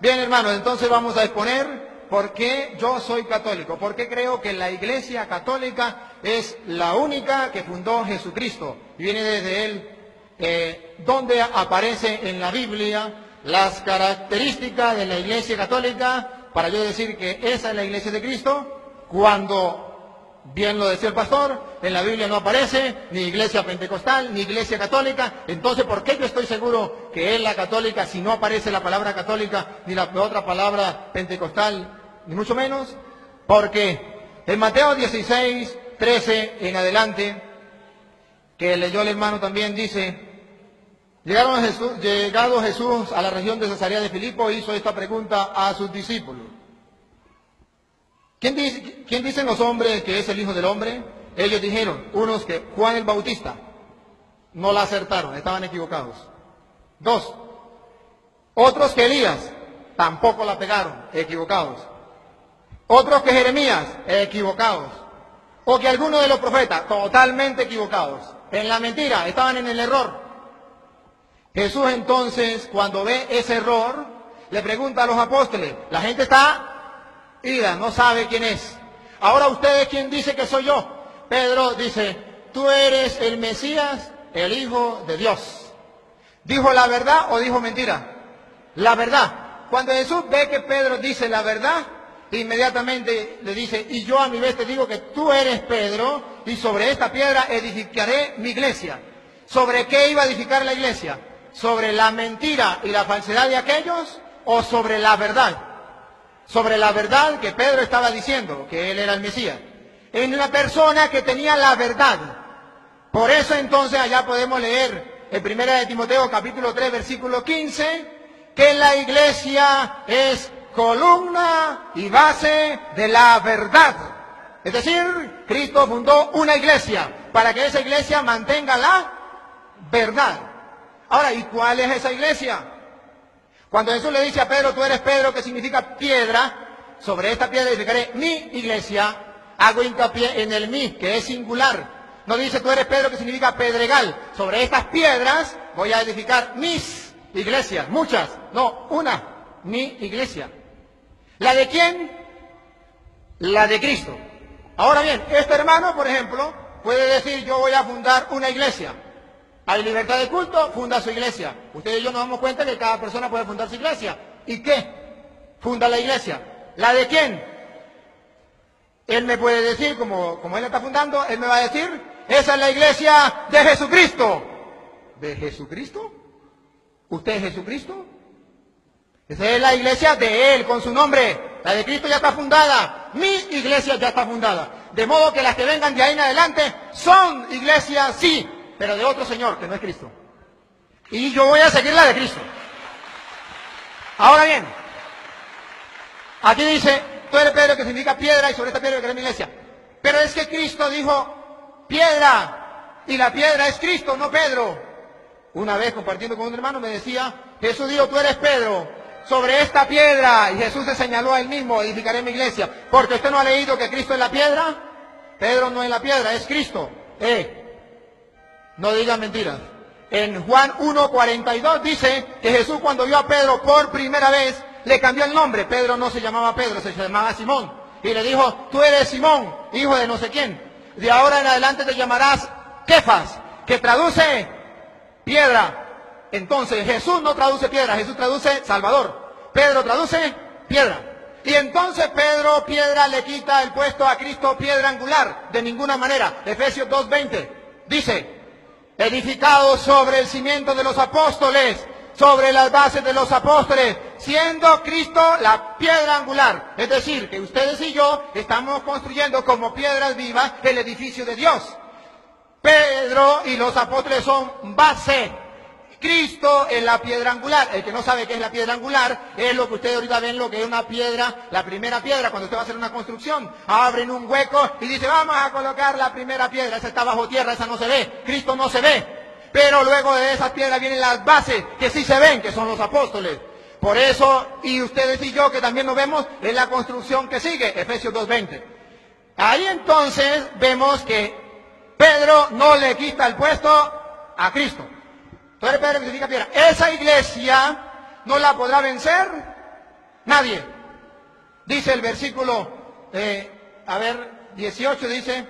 Bien, hermanos, entonces vamos a exponer por qué yo soy católico, por qué creo que la Iglesia Católica es la única que fundó Jesucristo. Y viene desde él, donde aparece en la Biblia las características de la Iglesia Católica, para yo decir que esa es la Iglesia de Cristo, cuando, bien lo decía el pastor, en la Biblia no aparece ni Iglesia Pentecostal, ni Iglesia Católica. Entonces, ¿por qué yo estoy seguro que es la católica si no aparece la palabra católica, ni la otra palabra pentecostal, ni mucho menos? Porque en Mateo 16, 13 en adelante, que leyó el hermano también, dice: llegado Jesús a la región de Cesarea de Filipo, hizo esta pregunta a sus discípulos: ¿Quién dicen los hombres que es el Hijo del Hombre? Ellos dijeron, unos que Juan el Bautista. No la acertaron, estaban equivocados. 2. Otros que Elías, tampoco la pegaron, equivocados. Otros que Jeremías, equivocados. O que alguno de los profetas, totalmente equivocados. En la mentira, estaban en el error. Jesús entonces, cuando ve ese error, le pregunta a los apóstoles: la gente está ida, no sabe quién es. Ahora ustedes, ¿quién dice que soy yo? Pedro dice: tú eres el Mesías, el Hijo de Dios. ¿Dijo la verdad o dijo mentira? La verdad. Cuando Jesús ve que Pedro dice la verdad, inmediatamente le dice: y yo a mi vez te digo que tú eres Pedro, y sobre esta piedra edificaré mi iglesia. ¿Sobre qué iba a edificar la iglesia? ¿Sobre la mentira y la falsedad de aquellos o sobre la verdad? Sobre la verdad que Pedro estaba diciendo, que él era el Mesías. En una persona que tenía la verdad. Por eso entonces allá podemos leer en 1 de Timoteo capítulo 3 versículo 15, que la iglesia es columna y base de la verdad. Es decir, Cristo fundó una iglesia para que esa iglesia mantenga la verdad. Ahora, ¿y cuál es esa iglesia? Cuando Jesús le dice a Pedro: tú eres Pedro, que significa piedra, sobre esta piedra edificaré mi iglesia, hago hincapié en el mi, que es singular. No dice tú eres Pedro, que significa pedregal. Sobre estas piedras voy a edificar mis iglesias, muchas, no, una, mi iglesia. ¿La de quién? La de Cristo. Ahora bien, este hermano, por ejemplo, puede decir: yo voy a fundar una iglesia. Hay libertad de culto, funda su iglesia. Ustedes y yo nos damos cuenta que cada persona puede fundar su iglesia. ¿Y qué? Funda la iglesia. ¿La de quién? Él me puede decir, como él está fundando, él me va a decir: esa es la iglesia de Jesucristo. ¿De Jesucristo? ¿Usted es Jesucristo? Esa es la iglesia de Él, con su nombre. La de Cristo ya está fundada. Mi iglesia ya está fundada. De modo que las que vengan de ahí en adelante son iglesias, sí, pero de otro Señor, que no es Cristo. Y yo voy a seguir la de Cristo. Ahora bien, aquí dice: tú eres Pedro, que significa piedra, y sobre esta piedra que es mi iglesia. Pero es que Cristo dijo piedra, y la piedra es Cristo, no Pedro. Una vez compartiendo con un hermano me decía: Jesús dijo: tú eres Pedro, sobre esta piedra, y Jesús se señaló a él mismo: edificaré mi iglesia. Porque usted no ha leído que Cristo es la piedra. Pedro no es la piedra, es Cristo. No digan mentiras. En Juan 1:42 dice que Jesús, cuando vio a Pedro por primera vez, le cambió el nombre. Pedro no se llamaba Pedro, se llamaba Simón. Y le dijo: tú eres Simón, hijo de no sé quién. De ahora en adelante te llamarás Kefas, que traduce piedra. Entonces Jesús no traduce piedra, Jesús traduce Salvador. Pedro traduce piedra. Y entonces Pedro, piedra, le quita el puesto a Cristo, piedra angular. De ninguna manera. Efesios 2:20 dice: edificado sobre el cimiento de los apóstoles, sobre las bases de los apóstoles, siendo Cristo la piedra angular. Es decir, que ustedes y yo estamos construyendo como piedras vivas el edificio de Dios. Pedro y los apóstoles son base. Cristo es la piedra angular. El que no sabe qué es la piedra angular, es lo que ustedes ahorita ven, lo que es una piedra, la primera piedra. Cuando usted va a hacer una construcción, abren un hueco y dice: vamos a colocar la primera piedra. Esa está bajo tierra, esa no se ve. Cristo no se ve. Pero luego de esas piedras vienen las bases, que sí se ven, que son los apóstoles. Por eso, y ustedes y yo, que también nos vemos, es la construcción que sigue, Efesios 2:20. Ahí entonces vemos que Pedro no le quita el puesto a Cristo. Tú eres Pedro, que significa piedra. Esa iglesia no la podrá vencer Nadie. Dice el versículo, 18 dice,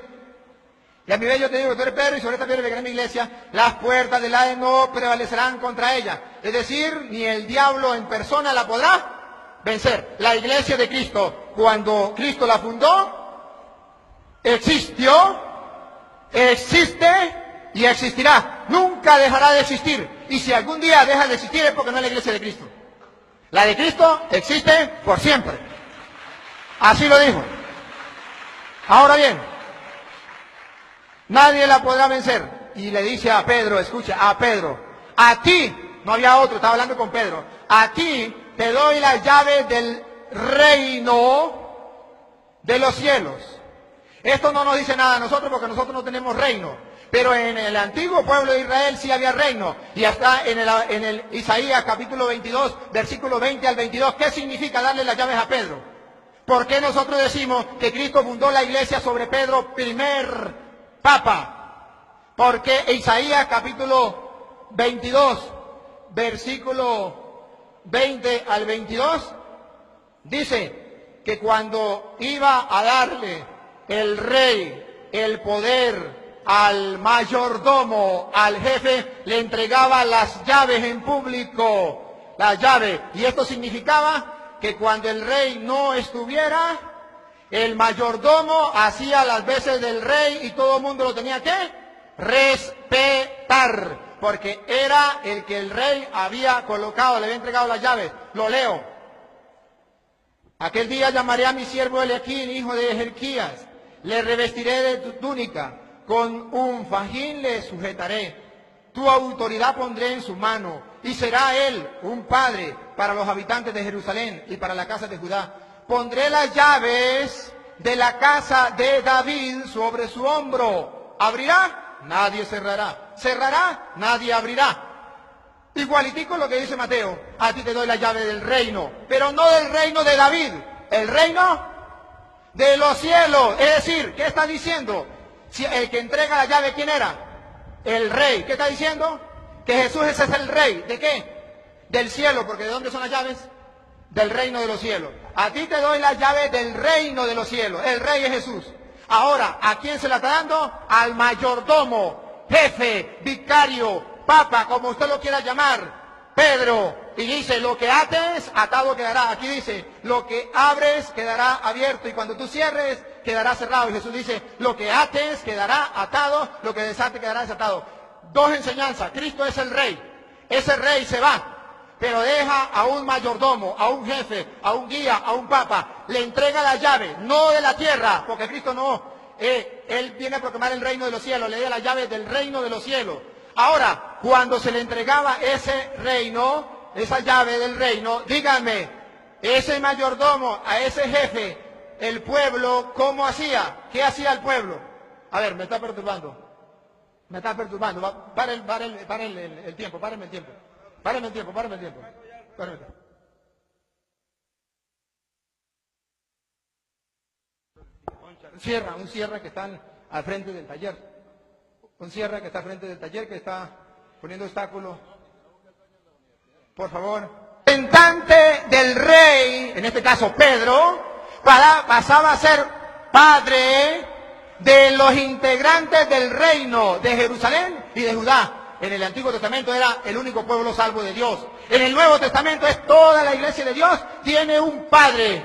y a mi vez yo te digo que tú eres Pedro y sobre esta piedra edificaré mi iglesia, las puertas del Hades no prevalecerán contra ella. Es decir, ni el diablo en persona la podrá vencer. La iglesia de Cristo, cuando Cristo la fundó, existió, existe y existirá. Nunca dejará de existir. Y si algún día deja de existir es porque no es la iglesia de Cristo. La de Cristo existe por siempre. Así lo dijo. Ahora bien, nadie la podrá vencer. Y le dice a Pedro, escucha, a Pedro, a ti, no había otro, estaba hablando con Pedro, a ti te doy las llaves del reino de los cielos. Esto no nos dice nada a nosotros porque nosotros no tenemos reino. Pero en el antiguo pueblo de Israel sí había reino. Y está en el Isaías capítulo 22, versículo 20 al 22. ¿Qué significa darle las llaves a Pedro? ¿Por qué nosotros decimos que Cristo fundó la iglesia sobre Pedro, primer papa? Porque Isaías capítulo 22, versículo 20 al 22, dice que cuando iba a darle el rey el poder al mayordomo, al jefe, le entregaba las llaves en público, las llaves. Y esto significaba que cuando el rey no estuviera, el mayordomo hacía las veces del rey y todo el mundo lo tenía que respetar, porque era el que el rey había colocado, le había entregado las llaves. Lo leo. Aquel día llamaré a mi siervo Eliaquín, hijo de Jerquías, le revestiré de tu túnica, con un fajín le sujetaré, tu autoridad pondré en su mano, y será él un padre para los habitantes de Jerusalén y para la casa de Judá. Pondré las llaves de la casa de David sobre su hombro. ¿Abrirá? Nadie cerrará. ¿Cerrará? Nadie abrirá. Igualitico lo que dice Mateo. A ti te doy la llave del reino, pero no del reino de David, el reino de los cielos. Es decir, ¿qué está diciendo? Si el que entrega la llave, ¿quién era? El rey. ¿Qué está diciendo? Que Jesús ese es el rey. ¿De qué? Del cielo, porque ¿de dónde son las llaves? Del reino de los cielos. A ti te doy las llaves del reino de los cielos. El rey es Jesús. Ahora, ¿a quién se la está dando? Al mayordomo, jefe, vicario, papa, como usted lo quiera llamar, Pedro. Y dice, lo que ates, atado quedará. Aquí dice, lo que abres quedará abierto. Y cuando tú cierres, quedará cerrado. Y Jesús dice, lo que ates quedará atado, lo que desates quedará desatado. Dos enseñanzas. Cristo es el rey. Ese rey se va, pero deja a un mayordomo, a un jefe, a un guía, a un papa. Le entrega la llave, no de la tierra, porque Cristo no. Él viene a proclamar el reino de los cielos, le da la llave del reino de los cielos. Ahora, cuando se le entregaba ese reino, esa llave del reino, díganme, ese mayordomo, a ese jefe, el pueblo, ¿cómo hacía? ¿Qué hacía el pueblo? A ver, me está perturbando. Me está perturbando. Párenme el tiempo, párenme el tiempo. Párenme el tiempo. Un cierre que están al frente del taller. Un cierre que está al frente del taller, que está poniendo obstáculos. Por favor. Representante del rey, en este caso Pedro, pasaba a ser padre de los integrantes del reino de Jerusalén y de Judá. En el Antiguo Testamento era el único pueblo salvo de Dios. En el Nuevo Testamento es toda la iglesia de Dios. Tiene un padre,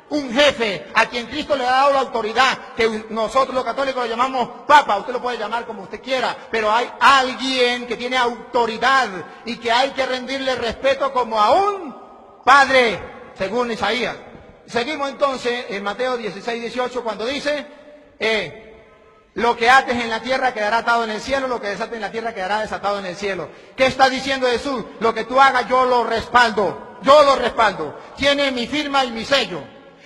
un jefe, a quien Cristo le ha dado la autoridad, que nosotros los católicos lo llamamos papa. Usted lo puede llamar como usted quiera, pero hay alguien que tiene autoridad y que hay que rendirle respeto como a un padre, según Isaías. Seguimos entonces en Mateo 16, 18, cuando dice, lo que ates en la tierra quedará atado en el cielo, lo que desates en la tierra quedará desatado en el cielo. ¿Qué está diciendo Jesús? Lo que tú hagas yo lo respaldo, tiene mi firma y mi sello.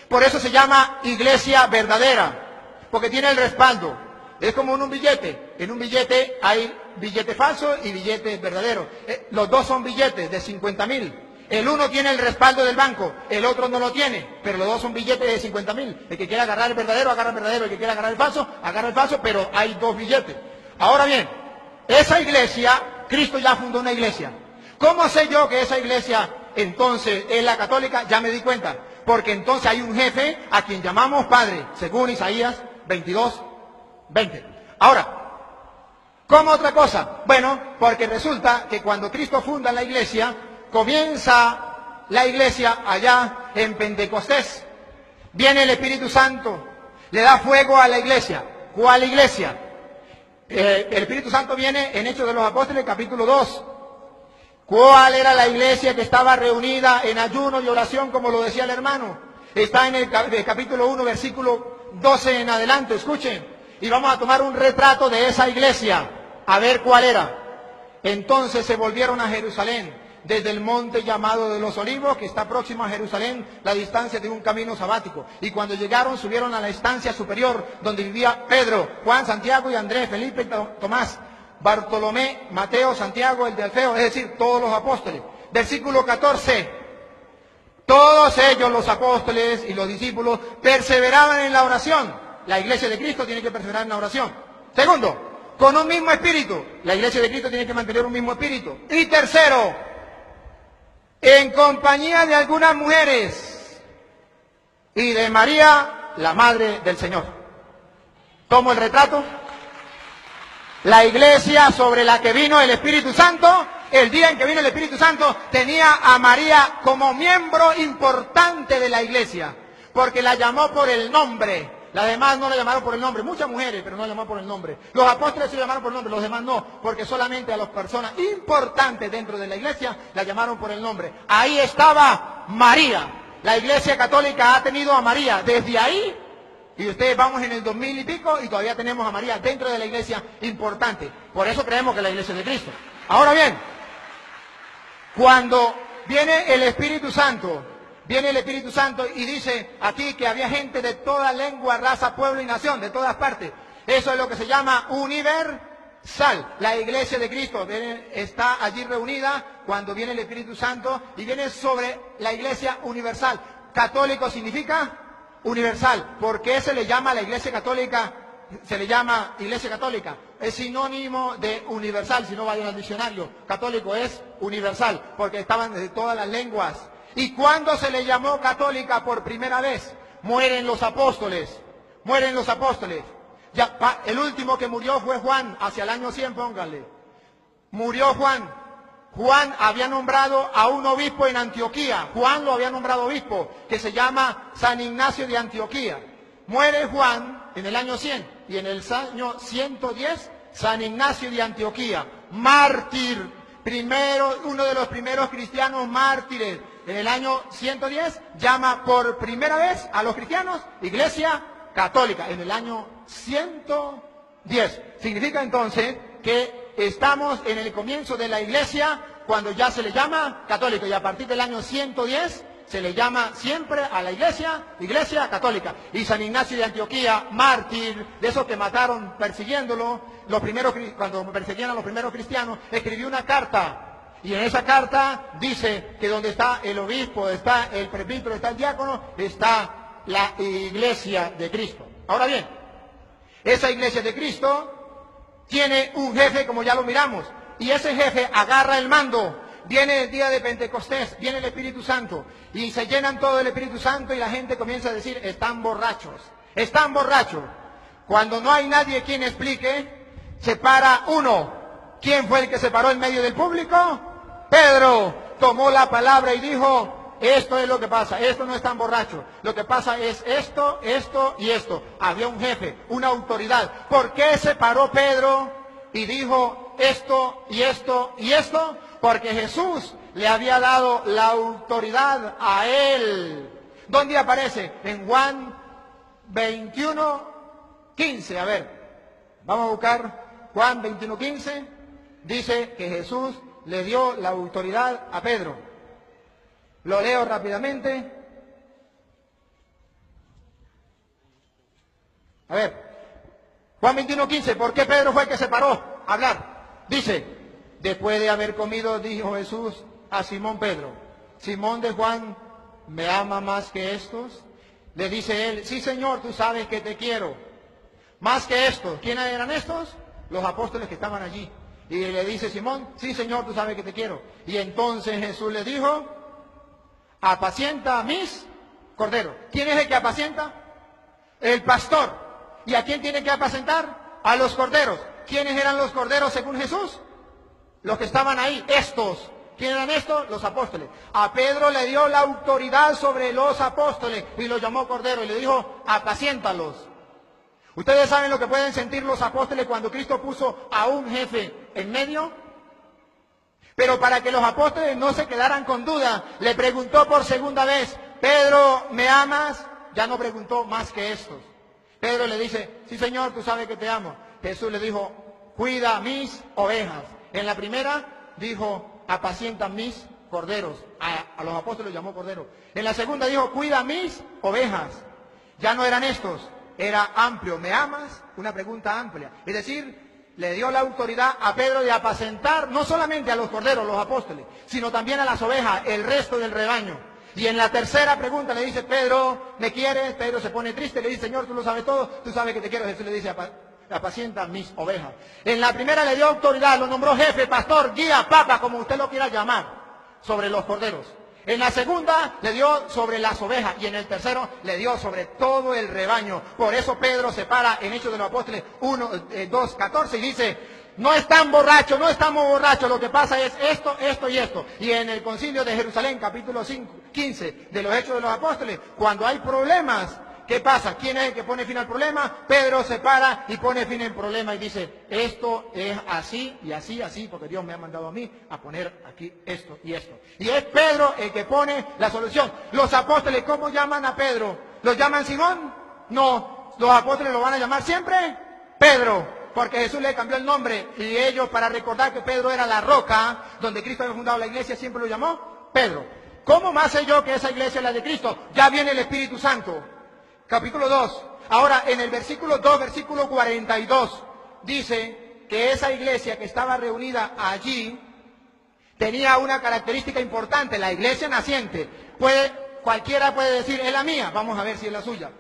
Por eso se llama iglesia verdadera, porque tiene el respaldo. Es como en un billete. En un billete hay billete falso y billetes verdaderos. Los dos son billetes de 50.000. El uno tiene el respaldo del banco, el otro no lo tiene, pero los dos son billetes de 50.000. El que quiera agarrar el verdadero, agarra el verdadero. El que quiera agarrar el falso, agarra el falso, pero hay dos billetes. Ahora bien, esa iglesia, Cristo ya fundó una iglesia. ¿Cómo sé yo que esa iglesia entonces es la católica, ya me di cuenta. Porque entonces hay un jefe a quien llamamos Padre, según Isaías 22:20. Ahora, ¿cómo otra cosa? Bueno, porque resulta que cuando Cristo funda la iglesia, comienza la iglesia allá en Pentecostés. Viene el Espíritu Santo, le da fuego a la iglesia. ¿Cuál iglesia? El Espíritu Santo viene en Hechos de los Apóstoles, capítulo 2. ¿Cuál era la iglesia que estaba reunida en ayuno y oración, como lo decía el hermano? Está en el capítulo 1, versículo 12 en adelante, escuchen. Y vamos a tomar un retrato de esa iglesia, a ver cuál era. Entonces se volvieron a Jerusalén, desde el monte llamado de los Olivos, que está próximo a Jerusalén, la distancia de un camino sabático. Y cuando llegaron, subieron a la estancia superior, donde vivía Pedro, Juan, Santiago y Andrés, Felipe y Tomás, Bartolomé, Mateo, Santiago, el de Alfeo, es decir, todos los apóstoles. Versículo 14. Todos ellos, los apóstoles y los discípulos, perseveraban en la oración. La iglesia de Cristo tiene que perseverar en la oración. Segundo, con un mismo espíritu. La iglesia de Cristo tiene que mantener un mismo espíritu. Y tercero, en compañía de algunas mujeres y de María, la madre del Señor. ¿Tomo el retrato? La iglesia sobre la que vino el Espíritu Santo, el día en que vino el Espíritu Santo, tenía a María como miembro importante de la iglesia, porque la llamó por el nombre. Las demás no la llamaron por el nombre, muchas mujeres, pero no la llamaron por el nombre. Los apóstoles se llamaron por el nombre, los demás no, porque solamente a las personas importantes dentro de la iglesia la llamaron por el nombre. Ahí estaba María. La iglesia católica ha tenido a María desde ahí. Y ustedes vamos en el 2000 y pico y todavía tenemos a María dentro de la iglesia importante. Por eso creemos que es la iglesia de Cristo. Ahora bien, cuando viene el Espíritu Santo y dice aquí que había gente de toda lengua, raza, pueblo y nación, de todas partes. Eso es lo que se llama universal. La iglesia de Cristo está allí reunida cuando viene el Espíritu Santo y viene sobre la iglesia universal. Católico significa universal. ¿Por qué se le llama a la iglesia católica? Se le llama iglesia católica. Es sinónimo de universal, si no vayan al diccionario. Católico es universal, porque estaban de todas las lenguas. ¿Y cuándo se le llamó católica por primera vez? Mueren los apóstoles. Mueren los apóstoles. Ya, el último que murió fue Juan, hacia el año 100, pónganle. Murió Juan. Juan había nombrado a un obispo en Antioquía. Juan lo había nombrado obispo, que se llama San Ignacio de Antioquía. Muere Juan en el año 100 y en el año 110 San Ignacio de Antioquía, mártir, uno de los primeros cristianos mártires. En el año 110 llama por primera vez a los cristianos iglesia católica. En el año 110. Significa entonces que estamos en el comienzo de la iglesia cuando ya se le llama católico, y a partir del año 110 se le llama siempre a la iglesia católica. Y San Ignacio de Antioquía, mártir, de esos que mataron persiguiéndolo, cuando perseguían a los primeros cristianos, escribió una carta. Y en esa carta dice que donde está el obispo, está el presbítero, está el diácono, está la iglesia de Cristo. Ahora bien, esa iglesia de Cristo tiene un jefe, como ya lo miramos, y ese jefe agarra el mando. Viene el día de Pentecostés, viene el Espíritu Santo, y se llenan todo el Espíritu Santo y la gente comienza a decir, están borrachos, están borrachos. Cuando no hay nadie quien explique, se para uno. ¿Quién fue el que se paró en medio del público? Pedro tomó la palabra y dijo, esto es lo que pasa, esto no es tan borracho, lo que pasa es esto, esto y esto. Había un jefe, una autoridad. ¿Por qué se paró Pedro y dijo esto y esto y esto? Porque Jesús le había dado la autoridad a él. ¿Dónde aparece? En Juan 21:15. A ver, vamos a buscar Juan 21:15. Dice que Jesús le dio la autoridad a Pedro. Lo leo rápidamente. A ver, Juan 21:15. ¿Por qué Pedro fue el que se paró a hablar? Dice, después de haber comido, dijo Jesús a Simón Pedro, Simón de Juan, ¿me ama más que estos? Le dice él, sí Señor, tú sabes que te quiero. Más que estos. ¿Quiénes eran estos? Los apóstoles que estaban allí. Y le dice Simón, sí Señor, tú sabes que te quiero. Y entonces Jesús le dijo, apacienta mis corderos. ¿Quién es el que apacienta? El pastor. ¿Y a quién tiene que apacentar? A los corderos. ¿Quiénes eran los corderos según Jesús? Los que estaban ahí, estos. ¿Quién eran estos? Los apóstoles. A Pedro le dio la autoridad sobre los apóstoles y los llamó cordero y le dijo, apaciéntalos. ¿Ustedes saben lo que pueden sentir los apóstoles cuando Cristo puso a un jefe en medio? Pero para que los apóstoles no se quedaran con duda, le preguntó por segunda vez, Pedro, ¿me amas? Ya no preguntó más que estos. Pedro le dice, sí Señor, tú sabes que te amo. Jesús le dijo, cuida mis ovejas. En la primera dijo, apacienta mis corderos. A los apóstoles los llamó corderos. En la segunda dijo, cuida mis ovejas. Ya no eran estos, era amplio. ¿Me amas? Una pregunta amplia. Es decir, le dio la autoridad a Pedro de apacentar no solamente a los corderos, los apóstoles, sino también a las ovejas, el resto del rebaño. Y en la tercera pregunta le dice, Pedro, ¿me quieres? Pedro se pone triste, le dice, Señor, tú lo sabes todo, tú sabes que te quiero. Jesús le dice, apacienta mis ovejas. En la primera le dio autoridad, lo nombró jefe, pastor, guía, papa, como usted lo quiera llamar, sobre los corderos. En la segunda le dio sobre las ovejas y en el tercero le dio sobre todo el rebaño. Por eso Pedro se para en Hechos de los Apóstoles 2:14 y dice, no están borrachos, no estamos borrachos, lo que pasa es esto, esto y esto. Y en el concilio de Jerusalén, capítulo 15 de los Hechos de los Apóstoles, cuando hay problemas, ¿qué pasa? ¿Quién es el que pone fin al problema? Pedro se para y pone fin al problema y dice, esto es así y así, así, porque Dios me ha mandado a mí a poner aquí esto y esto. Y es Pedro el que pone la solución. Los apóstoles, ¿cómo llaman a Pedro? ¿Los llaman Simón? No, los apóstoles lo van a llamar siempre Pedro, porque Jesús le cambió el nombre y ellos, para recordar que Pedro era la roca donde Cristo había fundado la iglesia, siempre lo llamó Pedro. ¿Cómo más sé yo que esa iglesia es la de Cristo? Ya viene el Espíritu Santo. Capítulo 2. Ahora, en el versículo 2, versículo 42, dice que esa iglesia que estaba reunida allí tenía una característica importante, la iglesia naciente. Cualquiera puede decir, es la mía, vamos a ver si es la suya.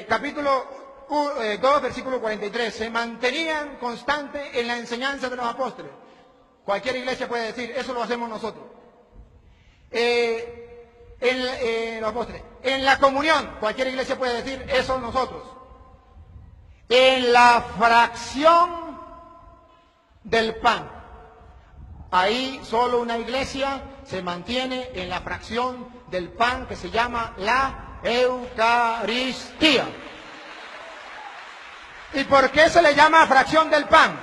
Capítulo 2, versículo 43, se mantenían constantes en la enseñanza de los apóstoles. Cualquier iglesia puede decir, eso lo hacemos nosotros. Los apóstoles. En la comunión, cualquier iglesia puede decir, eso nosotros. En la fracción del pan. Ahí solo una iglesia se mantiene en la fracción del pan que se llama la Eucaristía. ¿Y por qué se le llama fracción del pan?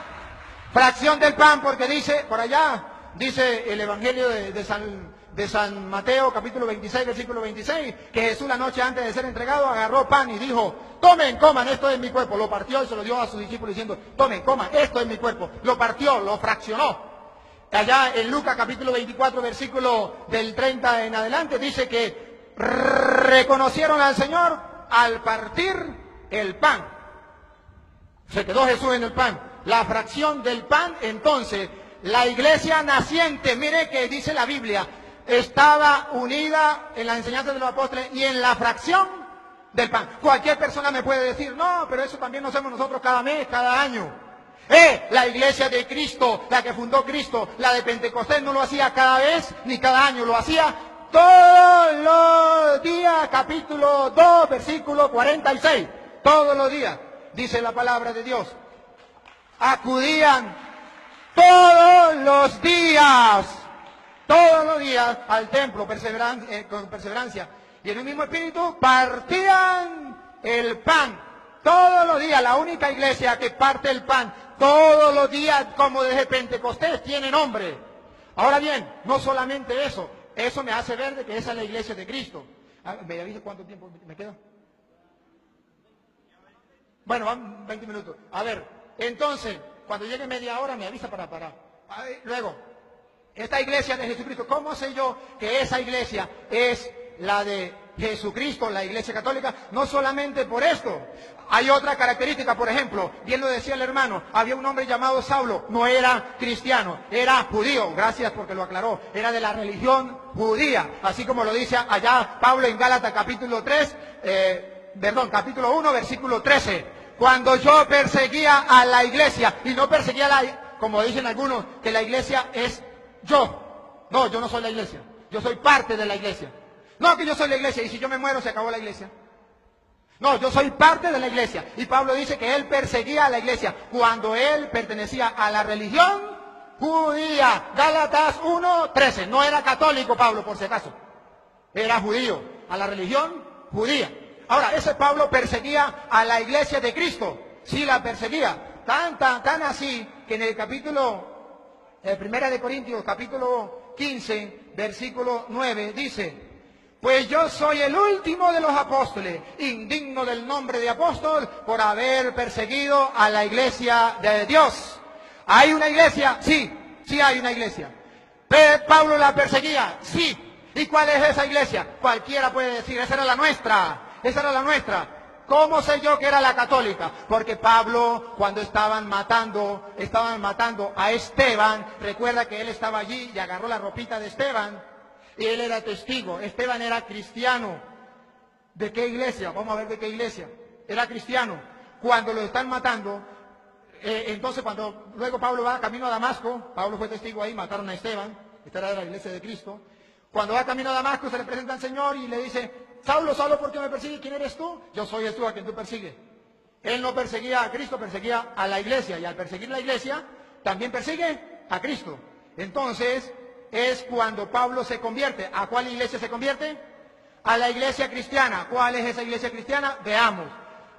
Fracción del pan porque dice, por allá, dice el Evangelio de San Mateo, capítulo 26, versículo 26, que Jesús la noche antes de ser entregado agarró pan y dijo, tomen, coman, esto es mi cuerpo. Lo partió y se lo dio a sus discípulos diciendo, tomen, coman, esto es mi cuerpo. Lo partió, lo fraccionó. Allá en Lucas capítulo 24, versículo del 30 en adelante, dice que reconocieron al Señor al partir el pan. Se quedó Jesús en el pan. La fracción del pan, entonces, la iglesia naciente, mire que dice la Biblia, estaba unida en la enseñanza de los apóstoles y en la fracción del pan. Cualquier persona me puede decir, no, pero eso también lo hacemos nosotros cada mes, cada año. La iglesia de Cristo, la que fundó Cristo, la de Pentecostés, no lo hacía cada vez ni cada año, lo hacía todos los días, capítulo 2, versículo 46, todos los días. Dice la palabra de Dios, acudían todos los días al templo con perseverancia y en el mismo espíritu partían el pan todos los días. La única iglesia que parte el pan todos los días, como desde Pentecostés, tiene nombre. Ahora bien, no solamente eso me hace ver de que esa es la iglesia de Cristo. ¿Me avisa cuánto tiempo me queda? Bueno, van 20 minutos. A ver, entonces, cuando llegue media hora me avisa para parar. Luego, esta iglesia de Jesucristo, ¿cómo sé yo que esa iglesia es la de Jesucristo, la iglesia católica? No solamente por esto. Hay otra característica, por ejemplo, bien lo decía el hermano, había un hombre llamado Saulo, no era cristiano, era judío, gracias porque lo aclaró, era de la religión judía, así como lo dice allá Pablo en Gálatas capítulo 1, versículo 13. Cuando yo perseguía a la iglesia, y no perseguía como dicen algunos, que la iglesia es yo. No, yo no soy la iglesia, yo soy parte de la iglesia. No, que yo soy la iglesia y si yo me muero se acabó la iglesia. No, yo soy parte de la iglesia. Y Pablo dice que él perseguía a la iglesia cuando él pertenecía a la religión judía. Gálatas 1:13. No era católico Pablo, por si acaso. Era judío, a la religión judía. Ahora, ese Pablo perseguía a la iglesia de Cristo. Sí la perseguía. Tan así que en el capítulo, Primera de Corintios, capítulo 15, versículo 9, dice: pues yo soy el último de los apóstoles, indigno del nombre de apóstol, por haber perseguido a la iglesia de Dios. ¿Hay una iglesia? Sí, sí hay una iglesia. ¿Pero Pablo la perseguía? Sí. ¿Y cuál es esa iglesia? Cualquiera puede decir, esa era la nuestra, esa era la nuestra. ¿Cómo sé yo que era la católica? Porque Pablo, cuando estaban matando a Esteban, recuerda que él estaba allí y agarró la ropita de Esteban. Y él era testigo. Esteban era cristiano. ¿De qué iglesia? Vamos a ver de qué iglesia. Era cristiano. Cuando lo están matando, entonces luego Pablo va camino a Damasco, Pablo fue testigo ahí, mataron a Esteban, esta era de la iglesia de Cristo. Cuando va camino a Damasco se le presenta al Señor y le dice: Saulo, Saulo, ¿por qué me persigues? ¿Quién eres tú? Yo soy Jesús a quien tú persigues. Él no perseguía a Cristo, perseguía a la iglesia. Y al perseguir la iglesia, también persigue a Cristo. Entonces es cuando Pablo se convierte. ¿A cuál iglesia se convierte? A la iglesia cristiana. ¿Cuál es esa iglesia cristiana? Veamos.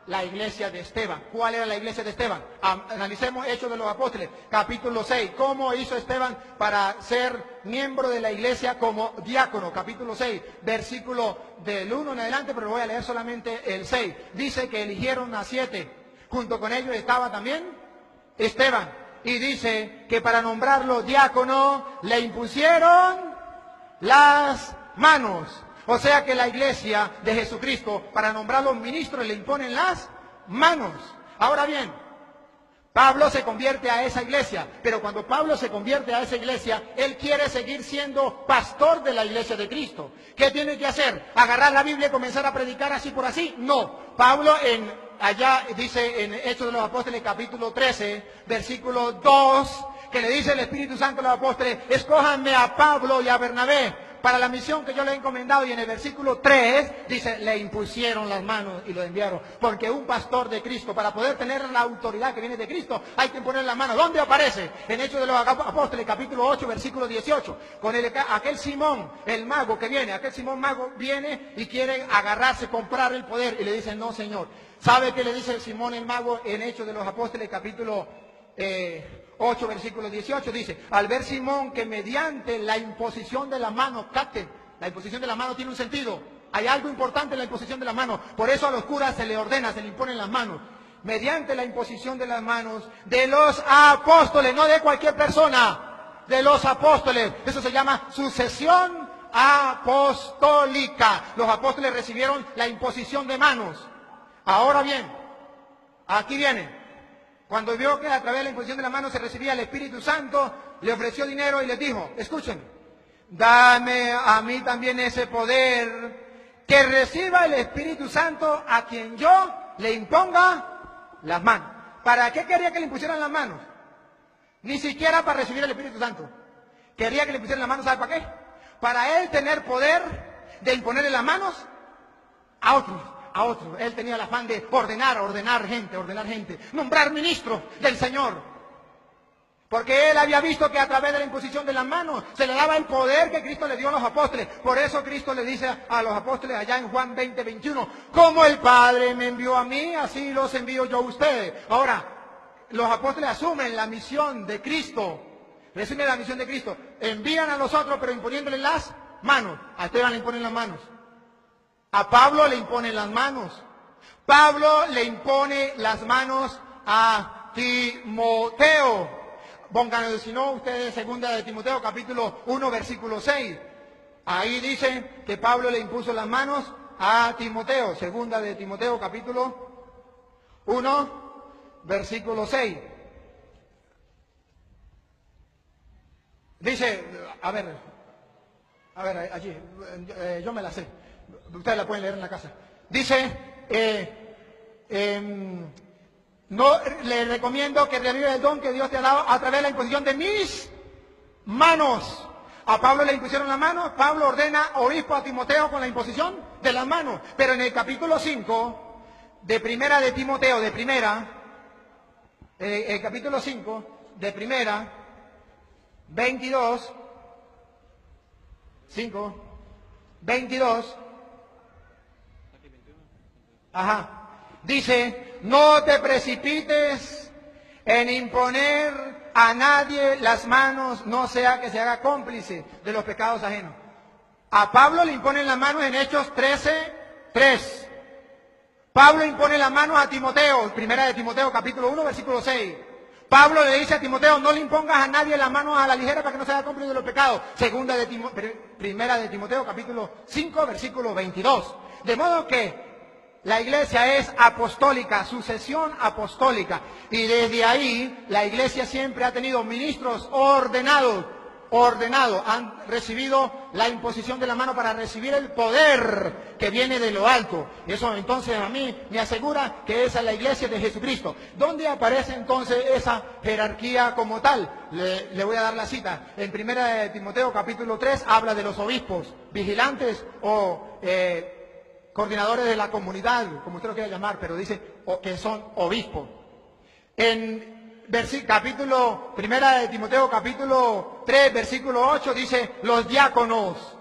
La iglesia de Esteban. ¿Cuál era la iglesia de Esteban? Analicemos Hechos de los Apóstoles, capítulo 6. ¿Cómo hizo Esteban para ser miembro de la iglesia como diácono? Capítulo 6, versículo del 1 en adelante, pero voy a leer solamente el 6. Dice que eligieron a 7. Junto con ellos estaba también Esteban. Y dice que para nombrarlo diácono le impusieron las manos. O sea que la iglesia de Jesucristo, para nombrarlo ministro, le imponen las manos. Ahora bien, Pablo se convierte a esa iglesia, pero cuando Pablo se convierte a esa iglesia, él quiere seguir siendo pastor de la iglesia de Cristo. ¿Qué tiene que hacer? ¿Agarrar la Biblia y comenzar a predicar así por así? No. Pablo allá dice en Hechos de los Apóstoles capítulo 13, versículo 2, que le dice el Espíritu Santo a los apóstoles: escójanme a Pablo y a Bernabé para la misión que yo le he encomendado. Y en el versículo 3 dice: le impusieron las manos y lo enviaron. Porque un pastor de Cristo, para poder tener la autoridad que viene de Cristo, hay que poner las manos. ¿Dónde aparece? En Hechos de los Apóstoles capítulo 8, versículo 18. Con aquel Simón, el mago que viene, aquel Simón mago viene y quiere agarrarse, comprar el poder. Y le dice: no, Señor. ¿Sabe qué le dice Simón el mago en Hechos de los Apóstoles capítulo 8, versículo 18? Dice: al ver Simón que mediante la imposición de la mano, capten, la imposición de la mano tiene un sentido. Hay algo importante en la imposición de la mano. Por eso a los curas se le ordena, se le imponen las manos. Mediante la imposición de las manos de los apóstoles, no de cualquier persona, de los apóstoles. Eso se llama sucesión apostólica. Los apóstoles recibieron la imposición de manos. Ahora bien, aquí viene. Cuando vio que a través de la imposición de la mano se recibía el Espíritu Santo, le ofreció dinero y les dijo: escuchen, dame a mí también ese poder, que reciba el Espíritu Santo a quien yo le imponga las manos. ¿Para qué quería que le impusieran las manos? Ni siquiera para recibir el Espíritu Santo. Quería que le pusieran las manos, ¿sabe para qué? Para él tener poder de imponerle las manos a otros. A otro. Él tenía el afán de ordenar gente, nombrar ministros del Señor. Porque él había visto que a través de la imposición de las manos se le daba el poder que Cristo le dio a los apóstoles. Por eso Cristo le dice a los apóstoles allá en Juan 20, 21, como el Padre me envió a mí, así los envío yo a ustedes. Ahora, los apóstoles asumen la misión de Cristo, reciben la misión de Cristo, envían a los otros pero imponiéndole las manos. A Esteban le imponen las manos. A Pablo le imponen las manos. Pablo le impone las manos a Timoteo. Pónganlo, si no, ustedes, segunda de Timoteo, capítulo 1, versículo 6. Ahí dice que Pablo le impuso las manos a Timoteo. Segunda de Timoteo, capítulo 1, versículo 6. Dice, a ver, allí, yo me la sé. Ustedes la pueden leer en la casa. Dice, no le recomiendo que revive el don que Dios te ha dado a través de la imposición de mis manos. A Pablo le impusieron las manos, Pablo ordena obispo a Timoteo con la imposición de las manos. Pero en el capítulo 5 de primera de Timoteo, el capítulo 5 de primera, 22, 22, dice, no te precipites en imponer a nadie las manos, no sea que se haga cómplice de los pecados ajenos. A Pablo le imponen las manos en Hechos 13:3. Pablo impone las manos a Timoteo, primera de Timoteo, capítulo 1, versículo 6. Pablo le dice a Timoteo, no le impongas a nadie las manos a la ligera para que no se haga cómplice de los pecados. Primera de Timoteo, capítulo 5, versículo 22. De modo que la iglesia es apostólica, sucesión apostólica. Y desde ahí la iglesia siempre ha tenido ministros ordenados, han recibido la imposición de la mano para recibir el poder que viene de lo alto. Eso entonces a mí me asegura que esa es la iglesia de Jesucristo. ¿Dónde aparece entonces esa jerarquía como tal? Le voy a dar la cita. En primera de Timoteo capítulo 3 habla de los obispos, vigilantes o coordinadores de la comunidad, como usted lo quiera llamar, pero dice que son obispos. En primera de Timoteo capítulo 3, versículo 8 dice los diáconos.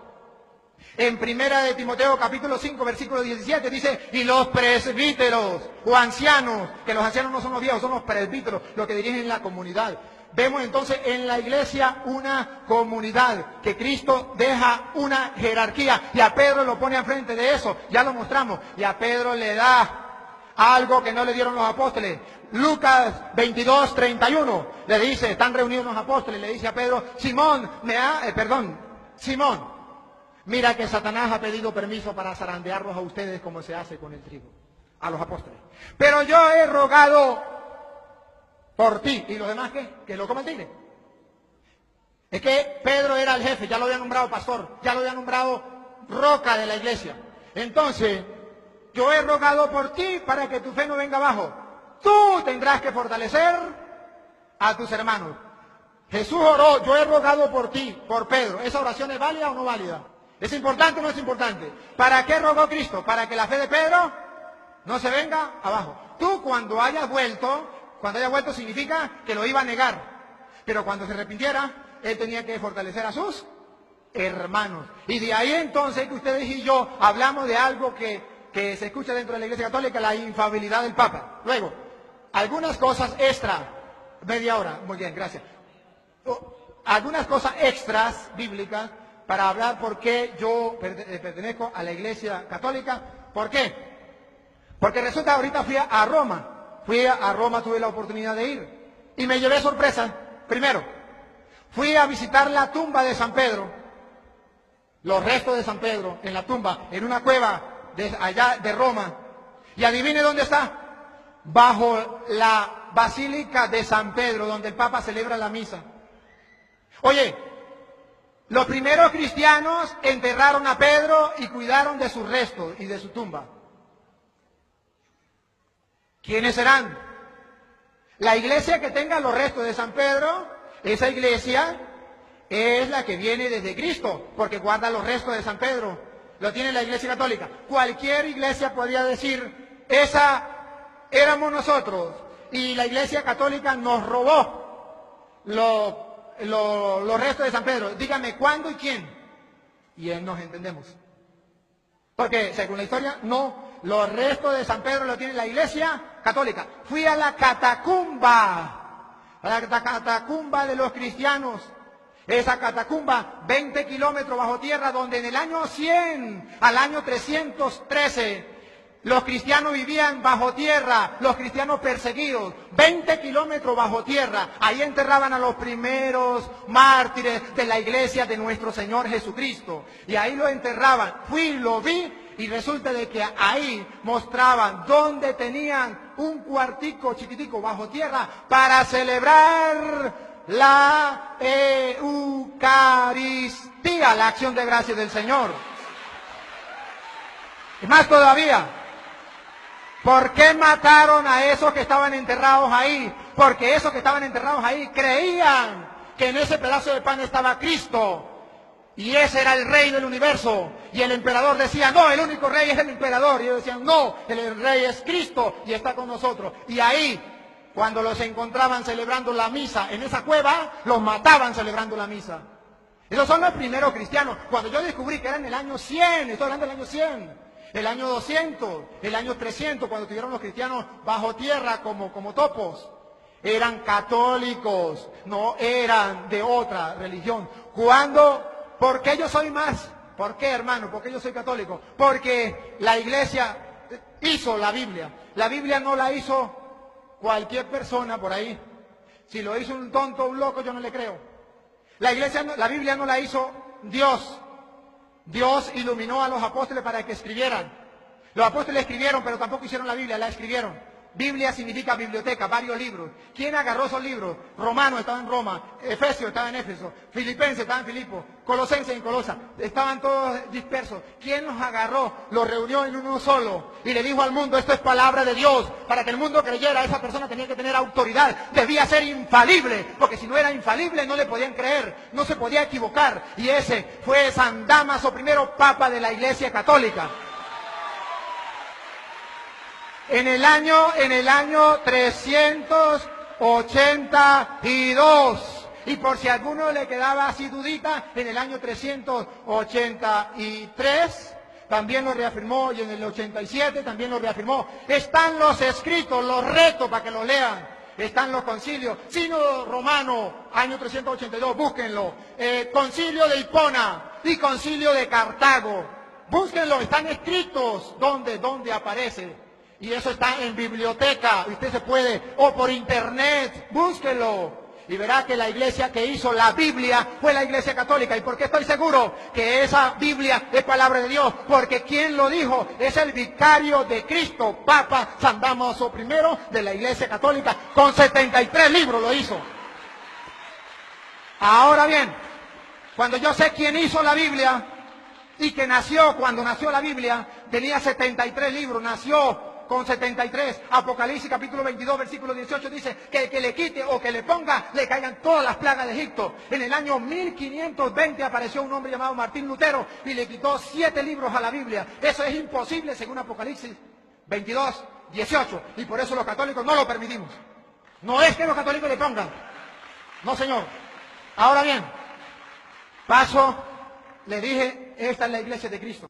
En primera de Timoteo capítulo 5, versículo 17 dice y los presbíteros o ancianos, que los ancianos no son los viejos, son los presbíteros, los que dirigen la comunidad. Vemos entonces en la iglesia una comunidad, que Cristo deja una jerarquía y a Pedro lo pone al frente de eso, ya lo mostramos, y a Pedro le da algo que no le dieron los apóstoles. Lucas 22:31 le dice, están reunidos los apóstoles, le dice a Pedro, Simón, mira que Satanás ha pedido permiso para zarandearlos a ustedes como se hace con el trigo, a los apóstoles. Pero yo he rogado por ti. ¿Y los demás qué? Que lo coman tigre. Es que Pedro era el jefe, ya lo había nombrado pastor, ya lo había nombrado roca de la iglesia. Entonces, yo he rogado por ti para que tu fe no venga abajo. Tú tendrás que fortalecer a tus hermanos. Jesús oró, yo he rogado por ti, por Pedro. ¿Esa oración es válida o no válida? ¿Es importante o no es importante? ¿Para qué rogó Cristo? Para que la fe de Pedro no se venga abajo. Tú cuando hayas vuelto significa que lo iba a negar. Pero cuando se arrepintiera, él tenía que fortalecer a sus hermanos. Y de ahí entonces que ustedes y yo hablamos de algo que se escucha dentro de la Iglesia Católica, la infalibilidad del Papa. Luego, algunas cosas extra, media hora, muy bien, gracias. Algunas cosas extras bíblicas para hablar por qué yo pertenezco a la Iglesia Católica. ¿Por qué? Porque resulta, ahorita fui a Roma, tuve la oportunidad de ir y me llevé sorpresa. Primero, fui a visitar la tumba de San Pedro, los restos de San Pedro en la tumba, en una cueva allá de Roma. Y adivine dónde está. Bajo la Basílica de San Pedro, donde el Papa celebra la misa. Oye, los primeros cristianos enterraron a Pedro y cuidaron de sus restos y de su tumba. ¿Quiénes serán? La iglesia que tenga los restos de San Pedro, esa iglesia es la que viene desde Cristo, porque guarda los restos de San Pedro. Lo tiene la Iglesia Católica. Cualquier iglesia podría decir, esa éramos nosotros. Y la Iglesia Católica nos robó los restos de San Pedro. Dígame, ¿cuándo y quién? Y nos entendemos. Porque, según la historia, no. Los restos de San Pedro lo tiene la Iglesia Católica. Fui a la catacumba de los cristianos. Esa catacumba, 20 kilómetros bajo tierra, donde en el año 100 al año 313, los cristianos vivían bajo tierra, los cristianos perseguidos, 20 kilómetros bajo tierra. Ahí enterraban a los primeros mártires de la iglesia de nuestro Señor Jesucristo. Y ahí lo enterraban. Fui, lo vi, y resulta de que ahí mostraban donde tenían un cuartico chiquitico bajo tierra para celebrar la Eucaristía, la acción de gracias del Señor. Y más todavía, ¿por qué mataron a esos que estaban enterrados ahí? Porque esos que estaban enterrados ahí creían que en ese pedazo de pan estaba Cristo. Y ese era el rey del universo. Y el emperador decía, no, el único rey es el emperador. Y ellos decían, no, el rey es Cristo y está con nosotros. Y ahí, cuando los encontraban celebrando la misa en esa cueva, los mataban celebrando la misa. Esos son los primeros cristianos. Cuando yo descubrí que era en el año 100, estoy hablando del año 100, el año 200, el año 300, cuando tuvieron los cristianos bajo tierra como topos, eran católicos, no eran de otra religión. ¿Por qué yo soy más? ¿Por qué, hermano? ¿Por qué yo soy católico? Porque la iglesia hizo la Biblia. La Biblia no la hizo cualquier persona por ahí. Si lo hizo un tonto o un loco, yo no le creo. La Biblia no la hizo Dios. Dios iluminó a los apóstoles para que escribieran. Los apóstoles escribieron, pero tampoco hicieron la Biblia, la escribieron. Biblia significa biblioteca, varios libros. ¿Quién agarró esos libros? Romanos estaba en Roma, Efesios estaba en Éfeso, Filipenses estaba en Filipo, Colosenses en Colosa, estaban todos dispersos. ¿Quién los agarró? Los reunió en uno solo y le dijo al mundo, esto es palabra de Dios. Para que el mundo creyera, esa persona tenía que tener autoridad, debía ser infalible, porque si no era infalible no le podían creer, no se podía equivocar. Y ese fue San Dámaso I, Papa de la Iglesia Católica. En el año 382, y por si a alguno le quedaba así dudita, en el año 383 también lo reafirmó, y en el 87 también lo reafirmó. Están los escritos, los retos para que los lean. Están los concilios, Sínodo Romano, año 382, búsquenlo. Concilio de Hipona y Concilio de Cartago, búsquenlo, están escritos. ¿Dónde aparece? Y eso está en biblioteca, usted se puede, o por internet, búsquelo. Y verá que la iglesia que hizo la Biblia fue la iglesia católica. ¿Y por qué estoy seguro que esa Biblia es palabra de Dios? Porque quien lo dijo es el vicario de Cristo, Papa San Dámaso I de la iglesia católica, con 73 libros lo hizo. Ahora bien, cuando yo sé quién hizo la Biblia y que cuando nació la Biblia, tenía 73 libros, nació con 73. Apocalipsis capítulo 22, versículo 18 dice que el que le quite o que le ponga, le caigan todas las plagas de Egipto. En el año 1520 apareció un hombre llamado Martín Lutero y le quitó 7 libros a la Biblia. Eso es imposible según Apocalipsis 22, 18. Y por eso los católicos no lo permitimos. No es que los católicos le pongan. No, señor. Ahora bien, le dije, esta es la iglesia de Cristo.